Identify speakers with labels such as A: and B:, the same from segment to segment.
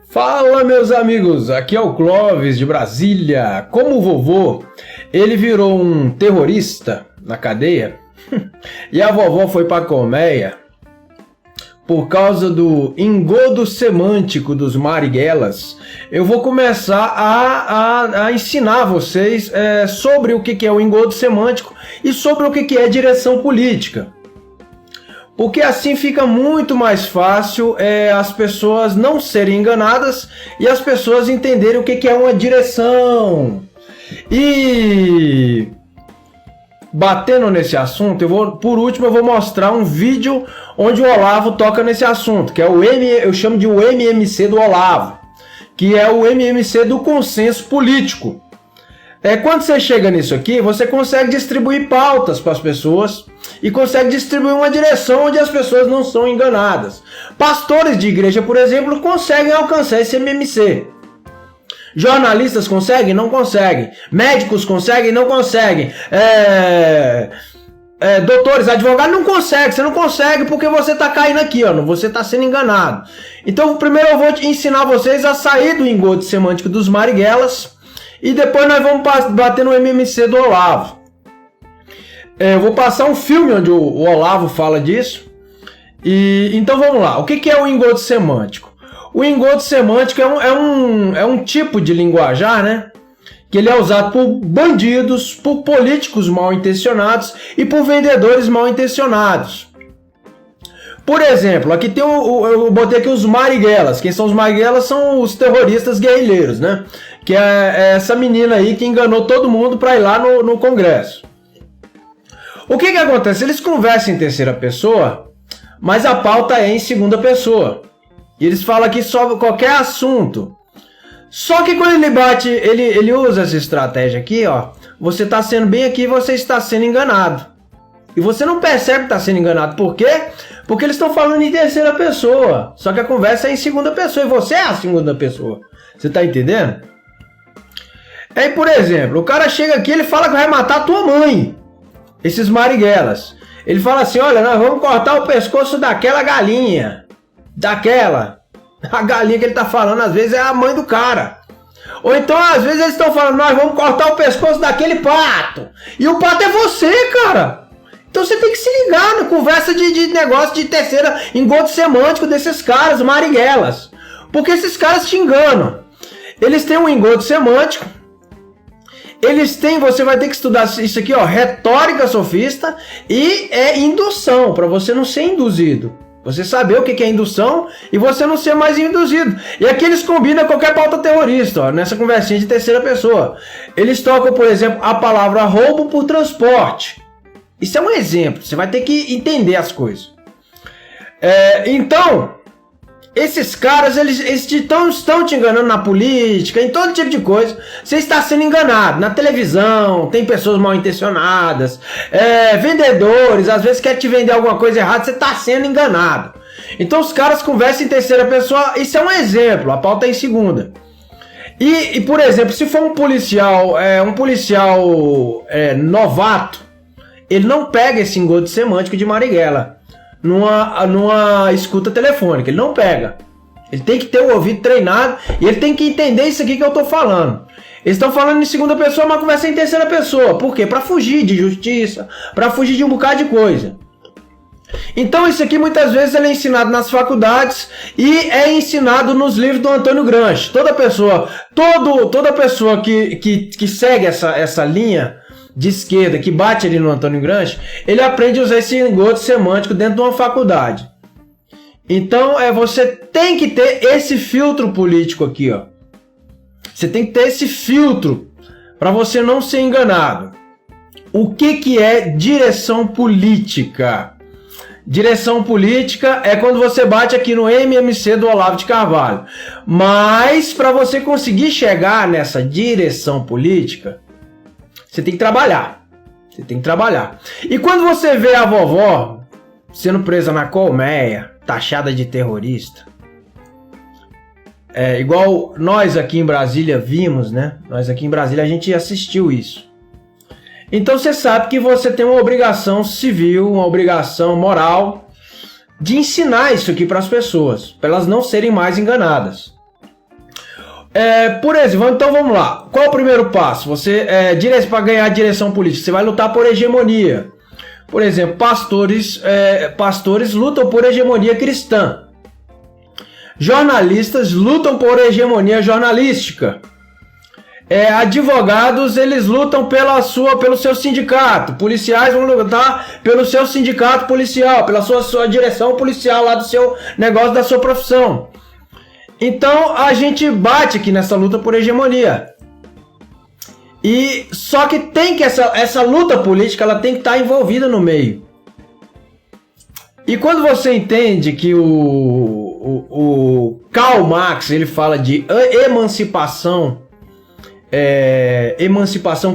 A: Fala, meus amigos, aqui é o Clóvis de Brasília. Como o vovô, ele virou um terrorista na cadeia e a vovó foi para a colmeia por causa do engodo semântico dos Marighellers. Eu vou começar a ensinar vocês sobre o que é o engodo semântico e sobre o que é direção política. Porque assim fica muito mais fácil as pessoas não serem enganadas e as pessoas entenderem o que é uma direção. E batendo nesse assunto, por último eu vou mostrar um vídeo onde o Olavo toca nesse assunto, que é eu chamo de o MMC do Olavo, que é o MMC do consenso político. Quando você chega nisso aqui, você consegue distribuir pautas para as pessoas e consegue distribuir uma direção onde as pessoas não são enganadas. Pastores de igreja, por exemplo, conseguem alcançar esse MMC. Jornalistas conseguem? Não conseguem. Médicos conseguem? Não conseguem. Doutores, advogados não conseguem. Você não consegue porque você está caindo aqui, ó, você está sendo enganado. Então, primeiro eu vou ensinar vocês a sair do engodo semântico dos Marighellers e depois nós vamos bater no MMC do Olavo. Eu vou passar um filme onde o Olavo fala disso. Então vamos lá. O que é o engodo semântico? O engodo semântico é um tipo de linguajar, né? Que ele é usado por bandidos, por políticos mal intencionados e por vendedores mal intencionados. Por exemplo, aqui tem eu botei aqui os Marighellers. Quem são os Marighellers? São os terroristas guerrilheiros, né? Que é essa menina aí que enganou todo mundo para ir lá no Congresso. O que acontece? Eles conversam em terceira pessoa, mas a pauta é em segunda pessoa. E eles falam aqui sobre qualquer assunto. Só que quando ele bate, ele usa essa estratégia aqui, ó. Você está sendo bem aqui e você está sendo enganado. E você não percebe que está sendo enganado. Por quê? Porque eles estão falando em terceira pessoa. Só que a conversa é em segunda pessoa e você é a segunda pessoa. Você está entendendo? Aí, por exemplo, o cara chega aqui e ele fala que vai matar a tua mãe. Esses Marighellers. Ele fala assim, olha, nós vamos cortar o pescoço daquela galinha. Daquela. A galinha que ele tá falando, às vezes, é a mãe do cara. Ou então, às vezes, eles estão falando, nós vamos cortar o pescoço daquele pato. E o pato é você, cara. Então você tem que se ligar na conversa de negócio de terceira, engodo semântico desses caras, Marighellers. Porque esses caras te enganam. Eles têm um engodo semântico. Você vai ter que estudar isso aqui, ó, retórica sofista e indução, para você não ser induzido. Você saber o que é indução e você não ser mais induzido. E aqui eles combinam qualquer pauta terrorista, ó, nessa conversinha de terceira pessoa. Eles trocam, por exemplo, a palavra roubo por transporte. Isso é um exemplo, você vai ter que entender as coisas. Então, esses caras, eles estão te enganando na política, em todo tipo de coisa. Você está sendo enganado. Na televisão, tem pessoas mal intencionadas. Vendedores, às vezes quer te vender alguma coisa errada, você está sendo enganado. Então os caras conversam em terceira pessoa. Isso é um exemplo, a pauta é em segunda. E por exemplo, se for um policial novato, ele não pega esse engodo semântico de Marighella numa escuta telefônica, ele não pega. Ele tem que ter o ouvido treinado e ele tem que entender isso aqui que eu tô falando. Eles estão falando em segunda pessoa, mas conversa em terceira pessoa. Por quê? Para fugir de justiça, para fugir de um bocado de coisa. Então isso aqui muitas vezes é ensinado nas faculdades e é ensinado nos livros do Antônio Gramsci. Toda pessoa que segue essa linha de esquerda, que bate ali no Antônio Gramsci, ele aprende a usar esse engodo semântico dentro de uma faculdade. Então, você tem que ter esse filtro político aqui, ó. Você tem que ter esse filtro para você não ser enganado. O que é direção política? Direção política é quando você bate aqui no MMC do Olavo de Carvalho. Mas, para você conseguir chegar nessa direção política, você tem que trabalhar. Você tem que trabalhar. E quando você vê a vovó sendo presa na colmeia, taxada de terrorista, igual nós aqui em Brasília vimos, né? Nós aqui em Brasília a gente assistiu isso. Então você sabe que você tem uma obrigação civil, uma obrigação moral de ensinar isso aqui para as pessoas, para elas não serem mais enganadas. Por exemplo, então vamos lá. Qual é o primeiro passo? Você, para ganhar direção política, você vai lutar por hegemonia. Por exemplo, pastores lutam por hegemonia cristã. Jornalistas lutam por hegemonia jornalística. Advogados, eles lutam pelo seu sindicato. Policiais vão lutar pelo seu sindicato policial, pela sua direção policial lá do seu negócio, da sua profissão. Então a gente bate aqui nessa luta por hegemonia. E só que tem que essa luta política, ela tem que estar envolvida no meio. E quando você entende que o Karl Marx, ele fala de emancipação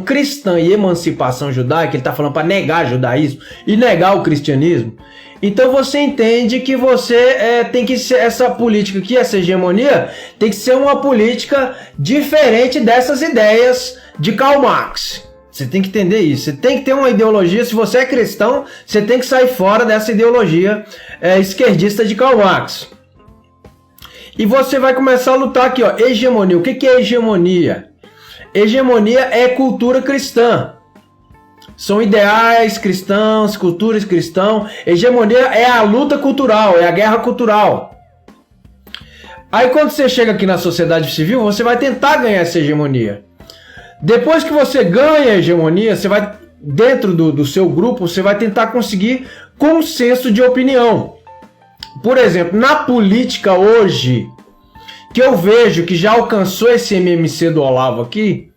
A: cristã e emancipação judaica, ele está falando para negar o judaísmo e negar o cristianismo. Então você entende que você tem que ser essa política aqui, essa hegemonia, tem que ser uma política diferente dessas ideias de Karl Marx. Você tem que entender isso. Você tem que ter uma ideologia. Se você é cristão, você tem que sair fora dessa ideologia esquerdista de Karl Marx. E você vai começar a lutar aqui, ó, hegemonia. O que é hegemonia? Hegemonia é cultura cristã. São ideais cristãos, culturas cristãs. Hegemonia é a luta cultural, é a guerra cultural. Aí quando você chega aqui na sociedade civil, você vai tentar ganhar essa hegemonia. Depois que você ganha a hegemonia, você vai, dentro do seu grupo, você vai tentar conseguir consenso de opinião. Por exemplo, na política hoje, que eu vejo que já alcançou esse MMC do Olavo aqui,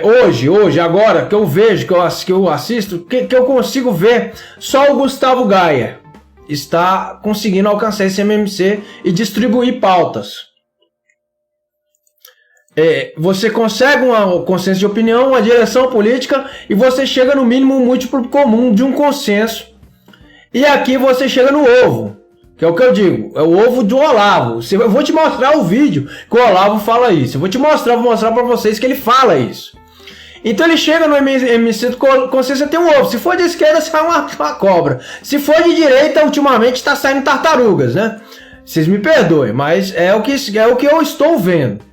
A: hoje, agora, que eu vejo, que eu assisto, que eu consigo ver, só o Gustavo Gaia está conseguindo alcançar esse MMC e distribuir pautas. Você consegue um consenso de opinião, uma direção política, e você chega no mínimo um múltiplo comum de um consenso. E aqui você chega no ovo, que é o que eu digo, é o ovo do Olavo. Eu vou te mostrar o vídeo que o Olavo fala isso. Eu vou mostrar para vocês que ele fala isso. Então ele chega no MMC do consenso, tem um ovo. Se for de esquerda, sai uma cobra. Se for de direita, ultimamente está saindo tartarugas, né? Vocês me perdoem, mas é o que eu estou vendo.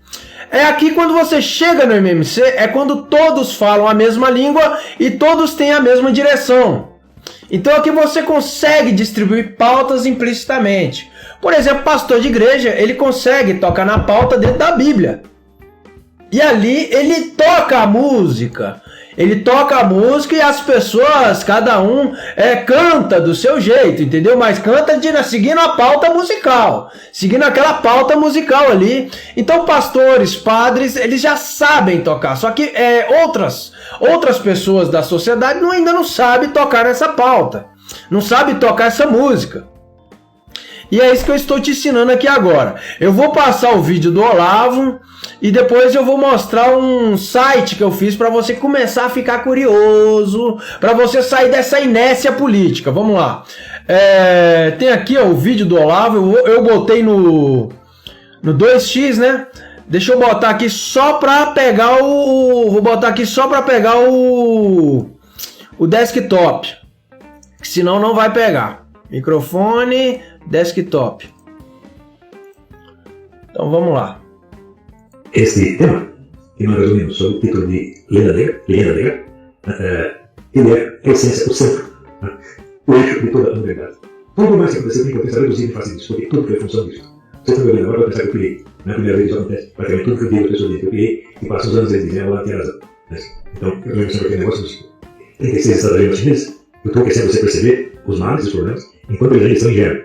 A: Aqui quando você chega no MMC, é quando todos falam a mesma língua e todos têm a mesma direção. Então aqui você consegue distribuir pautas implicitamente. Por exemplo, pastor de igreja, ele consegue tocar na pauta dentro da Bíblia. E ali ele toca a música. Ele toca a música e as pessoas, cada um canta do seu jeito, entendeu? Mas canta seguindo a pauta musical, seguindo aquela pauta musical ali. Então pastores, padres, eles já sabem tocar, só que outras pessoas da sociedade ainda não sabem tocar essa pauta, não sabem tocar essa música. E é isso que eu estou te ensinando aqui agora. Eu vou passar o vídeo do Olavo e depois eu vou mostrar um site que eu fiz para você começar a ficar curioso, para você sair dessa inércia política. Vamos lá. Tem aqui o vídeo do Olavo, eu botei no 2x, né? Deixa eu botar aqui só para pegar vou botar aqui só para pegar o desktop, que senão não vai pegar. Microfone, desktop. Então vamos lá.
B: Este tema, que nós resumimos sob o título de Lenda Negra, ele é a essência, o centro, o eixo de toda a modernidade. Tudo mais que aconteceu tem que pensar reduzido e fazer isso, porque tudo foi função disso. Você está me ouvindo agora para pensar que eu criei. Na primeira vez isso acontece. Praticamente tudo que eu digo, a pessoa diz que eu criei, e passa os anos eles dizem, ela tem razão. Então, eu lembro sempre aquele negócio dos 36 estratagemas chineses. O truque é sempre você perceber os males e os problemas, enquanto eles ainda estão em germe.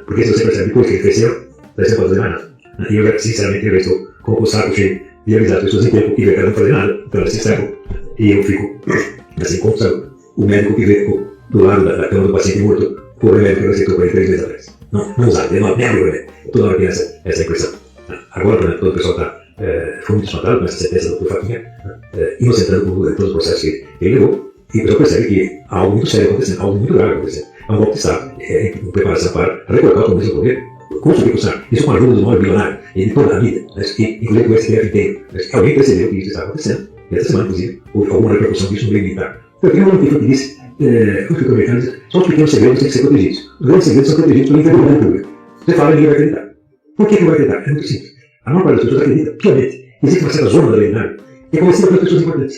B: Porque se você percebe depois que ele cresceu, daí você não pode fazer mais nada. E eu, sinceramente, eu estou com o saco cheio de avisar as pessoas em tempo que vê que não fazer nada, então elas se encerram. E eu fico assim, como sabe, o médico que vê do lado da cama do paciente morto, com o remédio que eu receitou para ele 3 meses atrás. Não usar, ele não é o remédio. Toda hora tem essa impressão. Agora, quando o pessoal está foi muito espantado com essa sentença do Dr. Faquinha, inocentando todos os processos que ele levou, e o pessoal percebe que há algo muito sério acontecendo, algo muito grave acontecendo. É um golpe de Estado, em preparação para recortar o comunismo ao poder, construir o Estado. Isso com a ajuda dos maiores bilionários, e de toda a vida, incluindo o STF inteiro. Alguém percebeu que isso estava acontecendo, e essa semana, inclusive, houve alguma repercussão disso no meio militar. Eu tenho um artigo que disse, o americano diz, só os pequenos segredos têm que ser protegidos. Os grandes segredos são protegidos pela integridade pública. Você fala e ninguém vai acreditar. Por que vai acreditar? É muito simples. A maior parte das pessoas acredita piamente que existe uma certa zona da realidade que é conhecida pelas pessoas importantes.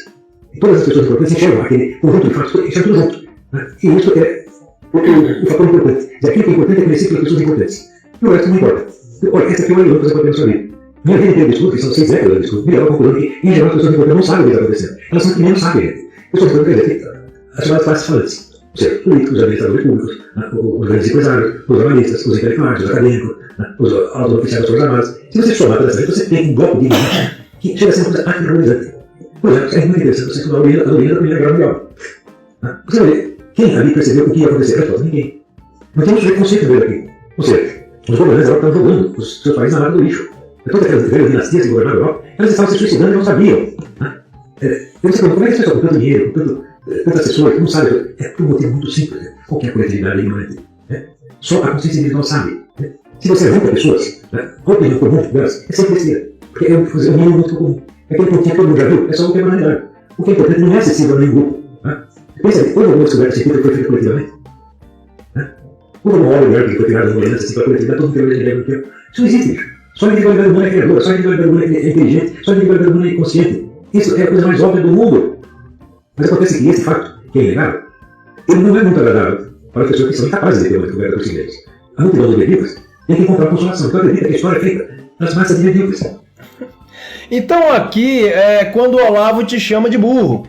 B: E todas as pessoas importantes enxergam aquele conjunto de fatos, enxergam tudo junto. Né? E isso é o fator importante. E aquilo que é importante é conhecido pelas pessoas importantes. E o resto não importa. Olha, essa aqui é uma coisa que você pode ter na sua vida. Minha vida inteira de estudo, que são 6 décadas de estudo, me leva à conclusão que, em geral, as pessoas importantes não sabem o que está acontecendo. Elas simplesmente não sabem. Pessoas importantes, quer dizer, as chamadas classes falantes. Ou seja, políticos, administradores públicos, os grandes empresários, os jornalistas, os intelectuais, os acadêmicos, os altos oficiais das Forças Armadas. Se você somar toda essa gente, você tem um bloco de gente que chega a ser uma coisa aterrorizante. Por exemplo, é muito interessante você estudar a origem da Primeira Guerra Mundial. Você vai ver, quem ali percebeu o que ia acontecer? Resposta, ninguém. Não tem um sujeito conceito dele aqui. Ou seja, os governantes agora estão jogando os seus países na área do lixo. Todas aquelas velhas dinastias que governavam a Europa, elas estavam se suicidando e não sabiam. Eu se pergunto, como é que as pessoas com tanto dinheiro, com tantas pessoas que não sabem? É por um motivo muito simples. Qualquer coletividade é ignorante. Só a consciência individual sabe. Se você junta pessoas, a opinião comum delas é sempre besteira. Porque é um mínimo muito comum. Aquele pontinho que todo mundo já viu, é só o que é banalidade. O que é importante não é acessível a nenhum grupo. Pensa aí, quando alguma descoberta científica foi feita coletivamente? Quando uma obra de arte foi tirada de uma acessível à coletividade, todo mundo tem a ideia. Isso não existe, bicho. Só a individualidade humana é criadora, só a individualidade humana é inteligente, só a individualidade humana é inconsciente. Isso é a coisa mais óbvia do mundo. Mas acontece que esse fato, que é inegável, ele não é muito agradável para as pessoas que são incapazes de ter uma descoberta por si mesmas. A multidão de medíocres tem que encontrar consolação. Então acredita que a história é feita nas massas de medíocres.
A: Então aqui é quando o Olavo te chama de burro.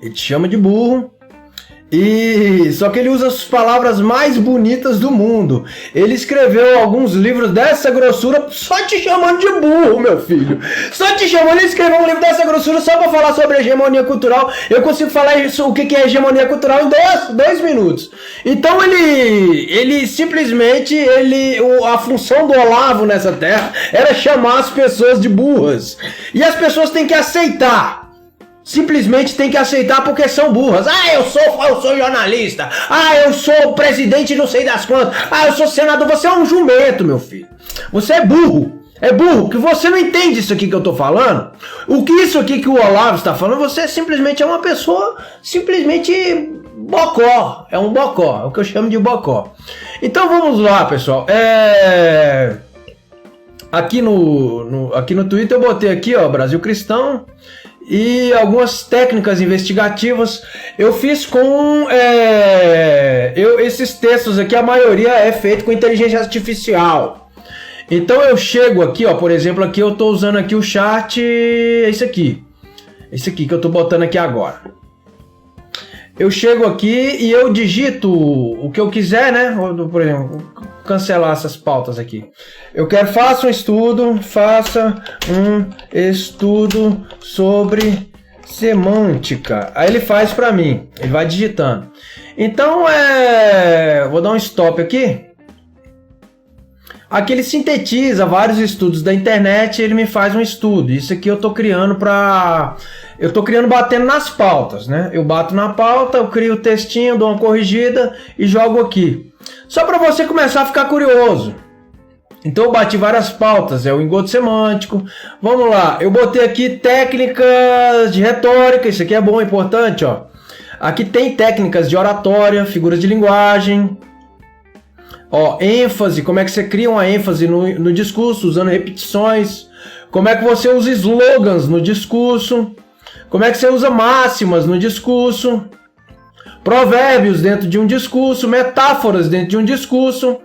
A: Ele te chama de burro. E só que ele usa as palavras mais bonitas do mundo. Ele escreveu alguns livros dessa grossura só te chamando de burro, meu filho. Só te chamando. Ele escreveu um livro dessa grossura só para falar sobre hegemonia cultural. Eu consigo falar isso, o que é hegemonia cultural em 2 minutos. Então ele simplesmente a função do Olavo nessa terra era chamar as pessoas de burras. E as pessoas têm que aceitar. Simplesmente tem que aceitar porque são burras. Eu sou jornalista. Eu sou presidente não sei das quantas. Eu sou senador. Você é um jumento, meu filho. Você é burro. É burro, que você não entende isso aqui que eu tô falando. O que isso aqui que o Olavo está falando, você simplesmente é uma pessoa simplesmente bocó. É um bocó. É o que eu chamo de bocó. Então vamos lá, pessoal. Aqui no Twitter eu botei aqui, ó, Brasil Cristão. E algumas técnicas investigativas eu fiz com esses textos aqui, a maioria é feito com inteligência artificial. Então eu chego aqui, ó, por exemplo, aqui eu estou usando aqui o chat, esse aqui que eu estou botando aqui agora. Eu chego aqui e eu digito o que eu quiser, né? Por exemplo, cancelar essas pautas aqui. Eu quero faça um estudo sobre semântica. Aí ele faz para mim, ele vai digitando. Então vou dar um stop aqui. Aqui ele sintetiza vários estudos da internet e ele me faz um estudo. Isso aqui eu tô criando batendo nas pautas, né? Eu bato na pauta, eu crio o textinho, dou uma corrigida e jogo aqui. Só para você começar a ficar curioso. Então eu bati várias pautas, o engodo semântico. Vamos lá, eu botei aqui técnicas de retórica, isso aqui é bom, importante, ó. Aqui tem técnicas de oratória, figuras de linguagem. Ó, ênfase, como é que você cria uma ênfase no discurso, usando repetições. Como é que você usa slogans no discurso. Como é que você usa máximas no discurso. Provérbios dentro de um discurso, metáforas dentro de um discurso.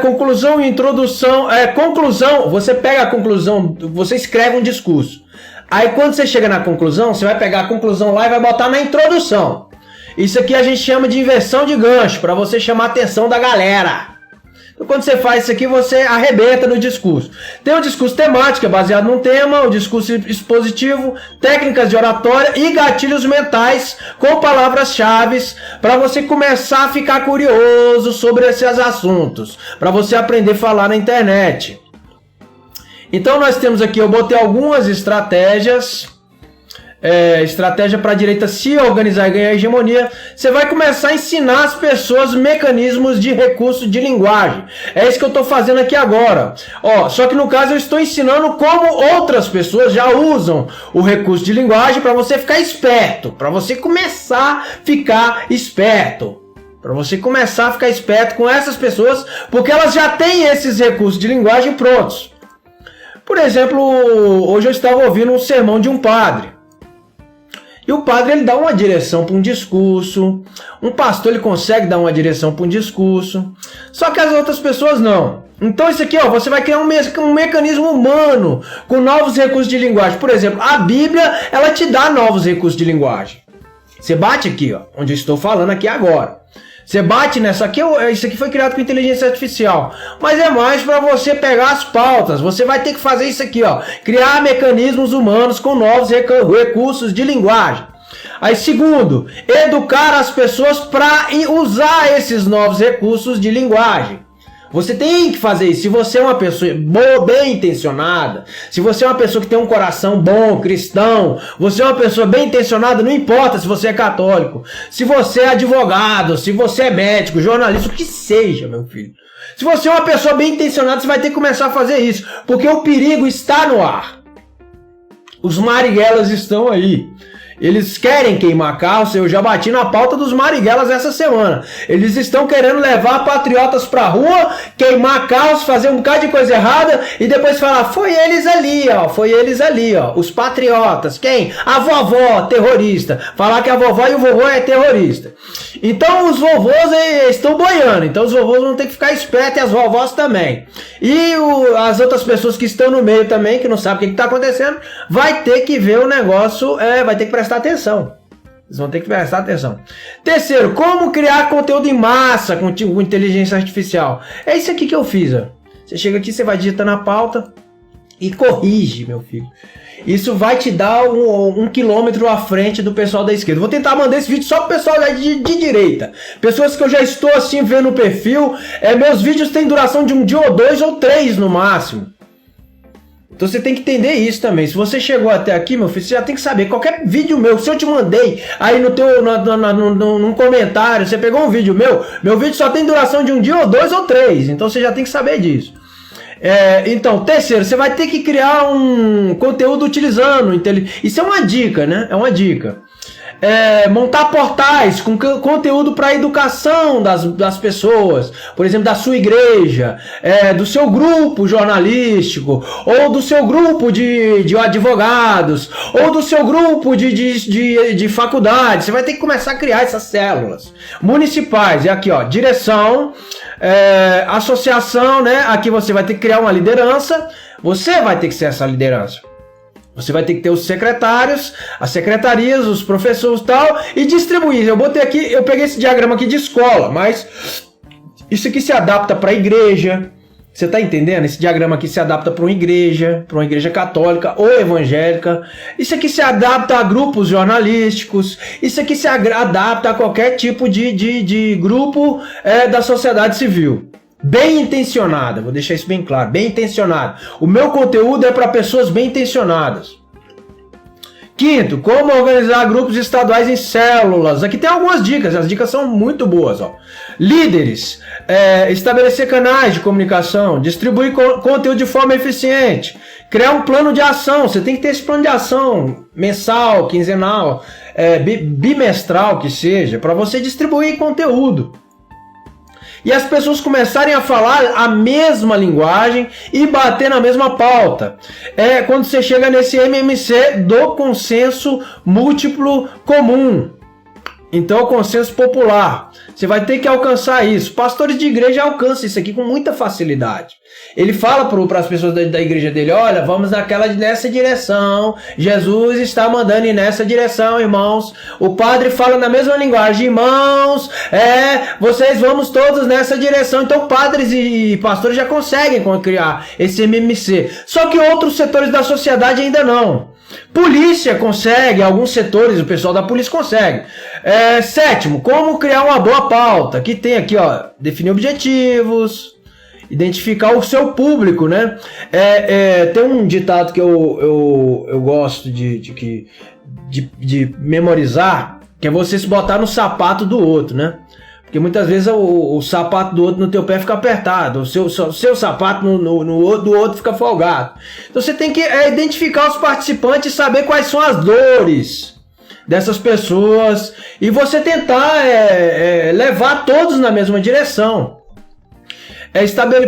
A: Conclusão e introdução. Conclusão, você pega a conclusão, você escreve um discurso. Aí quando você chega na conclusão, você vai pegar a conclusão lá e vai botar na introdução. Isso aqui a gente chama de inversão de gancho, para você chamar a atenção da galera. Então, quando você faz isso aqui, você arrebenta no discurso. Tem o discurso temático, é baseado num tema, o discurso expositivo, técnicas de oratória e gatilhos mentais com palavras-chave para você começar a ficar curioso sobre esses assuntos, para você aprender a falar na internet. Então nós temos aqui, eu botei algumas estratégias. Estratégia para a direita se organizar e ganhar hegemonia. Você vai começar a ensinar as pessoas mecanismos de recurso de linguagem. É isso que eu estou fazendo aqui agora. Só que no caso eu estou ensinando como outras pessoas já usam o recurso de linguagem para você ficar esperto, para você começar a ficar esperto. Para você começar a ficar esperto com essas pessoas, porque elas já têm esses recursos de linguagem prontos. Por exemplo, hoje eu estava ouvindo um sermão de um padre. E o padre ele dá uma direção para um discurso, um pastor ele consegue dar uma direção para um discurso, só que as outras pessoas não. Então isso aqui, ó, você vai criar um mecanismo humano com novos recursos de linguagem. Por exemplo, a Bíblia, ela te dá novos recursos de linguagem. Você bate aqui, ó, onde eu estou falando aqui agora. Você bate nessa aqui, isso aqui foi criado com inteligência artificial, mas é mais para você pegar as pautas. Você vai ter que fazer isso aqui, ó, criar mecanismos humanos com novos recursos de linguagem. Aí, segundo, educar as pessoas para usar esses novos recursos de linguagem. Você tem que fazer isso. Se você é uma pessoa boa, bem intencionada, se você é uma pessoa que tem um coração bom, cristão, você é uma pessoa bem intencionada, não importa se você é católico, se você é advogado, se você é médico, jornalista, o que seja, meu filho. Se você é uma pessoa bem intencionada, você vai ter que começar a fazer isso, porque o perigo está no ar. Os Marighellers estão aí. Eles querem queimar carros, eu já bati na pauta dos Marighellers essa semana. Eles estão querendo levar patriotas pra rua, queimar carros, fazer um bocado de coisa errada e depois falar, foi eles ali, ó, os patriotas. Quem? A vovó, terrorista. Falar que a vovó e o vovô é terrorista. Então os vovôs estão boiando, então os vovôs vão ter que ficar espertos e as vovós também. E as outras pessoas que estão no meio também, que não sabem o que está acontecendo, vai ter que ver o negócio, vai ter que prestar atenção. Vocês vão ter que prestar atenção. Terceiro, como criar conteúdo em massa com inteligência artificial. É isso aqui que eu fiz, ó. Você chega aqui, você vai digitando a pauta e corrige, meu filho. Isso vai te dar um quilômetro à frente do pessoal da esquerda. Vou tentar mandar esse vídeo só pro pessoal de direita. Pessoas que eu já estou assim vendo o perfil. Meus vídeos têm duração de um dia ou 2 ou 3 no máximo. Então você tem que entender isso também. Se você chegou até aqui, meu filho, você já tem que saber. Qualquer vídeo meu, se eu te mandei aí num comentário, você pegou um vídeo meu vídeo só tem duração de um dia ou 2 ou 3. Então você já tem que saber disso. Então, terceiro, você vai ter que criar um conteúdo utilizando. Isso é uma dica, né? É uma dica. Montar portais com conteúdo para educação das pessoas, por exemplo, da sua igreja, do seu grupo jornalístico, ou do seu grupo de advogados, ou do seu grupo de faculdade. Você vai ter que começar a criar essas células municipais. E aqui, ó, direção, associação, né? Aqui você vai ter que criar uma liderança. Você vai ter que ser essa liderança. Você vai ter que ter os secretários, as secretarias, os professores e tal, e distribuir. Eu botei aqui, eu peguei esse diagrama aqui de escola, mas isso aqui se adapta para a igreja. Você está entendendo? Esse diagrama aqui se adapta para uma igreja católica ou evangélica. Isso aqui se adapta a grupos jornalísticos. Isso aqui se adapta a qualquer tipo de grupo da sociedade civil. Bem intencionada, vou deixar isso bem claro, bem intencionado. O meu conteúdo é para pessoas bem intencionadas. Quinto, como organizar grupos estaduais em células. Aqui tem algumas dicas, as dicas são muito boas. Ó. Líderes, estabelecer canais de comunicação, distribuir conteúdo de forma eficiente, criar um plano de ação. Você tem que ter esse plano de ação mensal, quinzenal, bimestral que seja, para você distribuir conteúdo. E as pessoas começarem a falar a mesma linguagem e bater na mesma pauta. Quando você chega nesse MMC do consenso múltiplo comum. Então, o consenso popular. Você vai ter que alcançar isso. Pastores de igreja alcançam isso aqui com muita facilidade. Ele fala para as pessoas da igreja dele, olha, vamos nessa direção. Jesus está mandando ir nessa direção, irmãos. O padre fala na mesma linguagem, irmãos, vocês vamos todos nessa direção. Então, padres e pastores já conseguem criar esse MMC. Só que outros setores da sociedade ainda não. Polícia consegue, alguns setores, o pessoal da polícia consegue. Sétimo, como criar uma boa pauta, que tem aqui, ó, definir objetivos, identificar o seu público, né? Tem um ditado que eu gosto de memorizar, que é você se botar no sapato do outro, né? Porque muitas vezes o sapato do outro no teu pé fica apertado, o seu sapato do outro fica folgado. Então você tem que identificar os participantes e saber quais são as dores dessas pessoas e você tentar levar todos na mesma direção.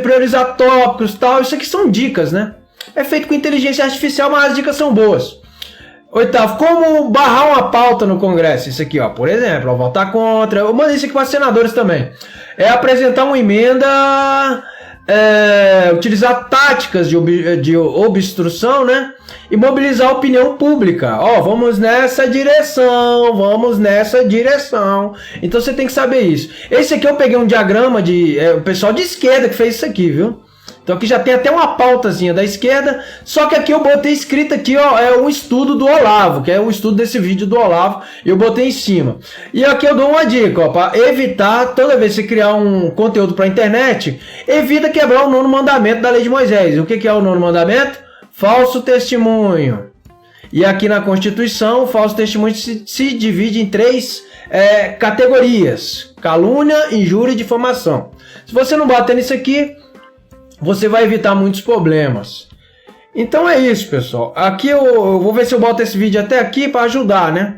A: Priorizar tópicos e tal, isso aqui são dicas, né? É feito com inteligência artificial, mas as dicas são boas. Oitavo, como barrar uma pauta no Congresso. Isso aqui, ó, por exemplo, ó, votar contra. Eu mandei isso aqui para senadores também. É apresentar uma emenda, utilizar táticas de obstrução, né? E mobilizar a opinião pública. Ó, vamos nessa direção, vamos nessa direção. Então você tem que saber isso. Esse aqui eu peguei um diagrama de o pessoal de esquerda que fez isso aqui, viu? Então aqui já tem até uma pautazinha da esquerda, só que aqui eu botei escrito aqui, ó, é um estudo do Olavo, que é o estudo desse vídeo do Olavo, e eu botei em cima. E aqui eu dou uma dica, ó, para evitar, toda vez que você criar um conteúdo para a internet, evita quebrar o 9º mandamento da lei de Moisés. O que é o 9º mandamento? Falso testemunho. E aqui na Constituição, o falso testemunho se divide em 3 categorias: calúnia, injúria e difamação. Se você não bater nisso aqui, você vai evitar muitos problemas. Então é isso, pessoal. Aqui eu vou ver se eu boto esse vídeo até aqui para ajudar, né?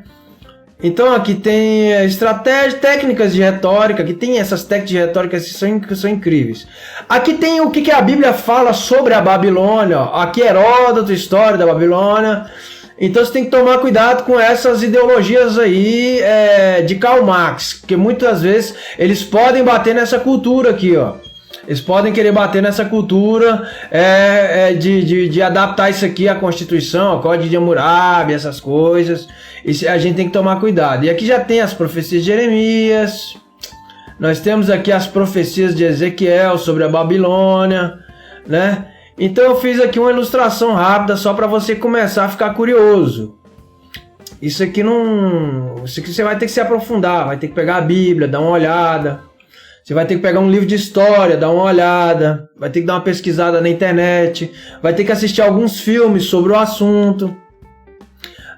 A: Então aqui tem estratégias, técnicas de retórica. Aqui tem essas técnicas de retórica que são incríveis. Aqui tem o que a Bíblia fala sobre a Babilônia. Ó. Aqui Heródoto, história da Babilônia. Então você tem que tomar cuidado com essas ideologias aí de Karl Marx, porque muitas vezes eles podem bater nessa cultura aqui, ó. Eles podem querer bater nessa cultura de adaptar isso aqui à Constituição, ao Código de Hammurabi, essas coisas. E a gente tem que tomar cuidado. E aqui já tem as profecias de Jeremias. Nós temos aqui as profecias de Ezequiel sobre a Babilônia, né? Então eu fiz aqui uma ilustração rápida só para você começar a ficar curioso. Isso aqui você vai ter que se aprofundar, vai ter que pegar a Bíblia, dar uma olhada. Você vai ter que pegar um livro de história, dar uma olhada, vai ter que dar uma pesquisada na internet, vai ter que assistir alguns filmes sobre o assunto.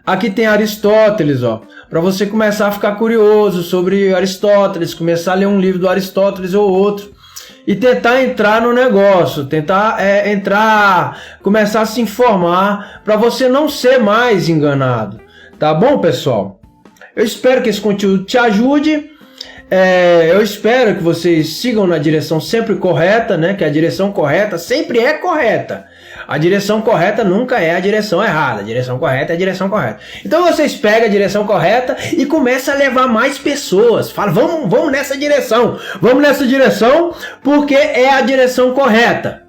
A: Aqui tem Aristóteles, ó, para você começar a ficar curioso sobre Aristóteles, começar a ler um livro do Aristóteles ou outro e tentar entrar no negócio, tentar começar a se informar para você não ser mais enganado. Tá bom, pessoal? Eu espero que esse conteúdo te ajude. Eu espero que vocês sigam na direção sempre correta, né? Que a direção correta sempre é correta. A direção correta nunca é a direção errada. A direção correta é a direção correta. Então vocês pegam a direção correta e começam a levar mais pessoas. Fala, vamos nessa direção. Vamos nessa direção porque é a direção correta.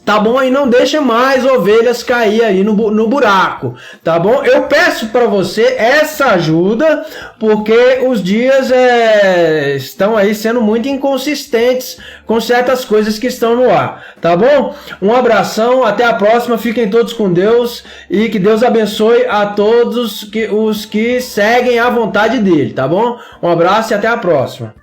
A: Tá bom? E não deixa mais ovelhas cair aí no buraco, tá bom? Eu peço para você essa ajuda, porque os dias estão aí sendo muito inconsistentes com certas coisas que estão no ar, tá bom? Um abração, até a próxima, fiquem todos com Deus e que Deus abençoe a todos os que seguem a vontade dele, tá bom? Um abraço e até a próxima.